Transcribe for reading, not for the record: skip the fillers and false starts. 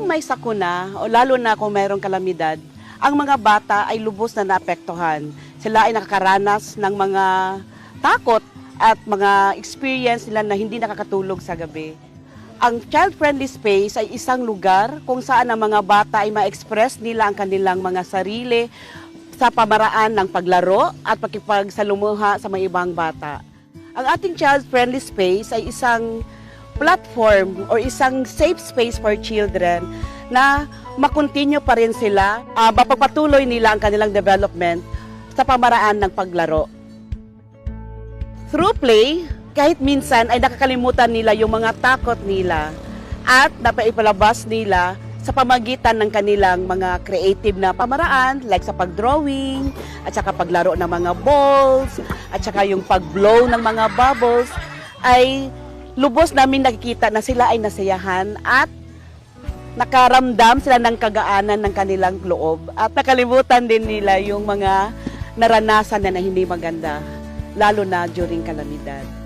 may sakuna, o lalo na kung mayroong kalamidad, ang mga bata ay lubos na naapektuhan. Sila ay nakakaranas ng mga takot at mga experience nila na hindi nakakatulog sa gabi. Ang child-friendly space ay isang lugar kung saan ang mga bata ay ma-express nila ang kanilang mga sarili sa pamaraan ng paglaro at pakipagsalumuha sa mga ibang bata. Ang ating child-friendly space ay isang platform or isang safe space for children na makontinue pa rin sila, mapagpatuloy nila ang kanilang development sa pamaraan ng paglaro. Through play, kahit minsan ay nakakalimutan nila yung mga takot nila at napaipalabas nila sa pamagitan ng kanilang mga creative na pamaraan like sa pagdrawing at saka paglaro ng mga balls at saka yung pagblow ng mga bubbles ay lubos namin nakikita na sila ay nasayahan at nakaramdam sila ng kagaanan ng kanilang loob at nakalimutan din nila yung mga naranasan na hindi maganda lalo na during kalamidad.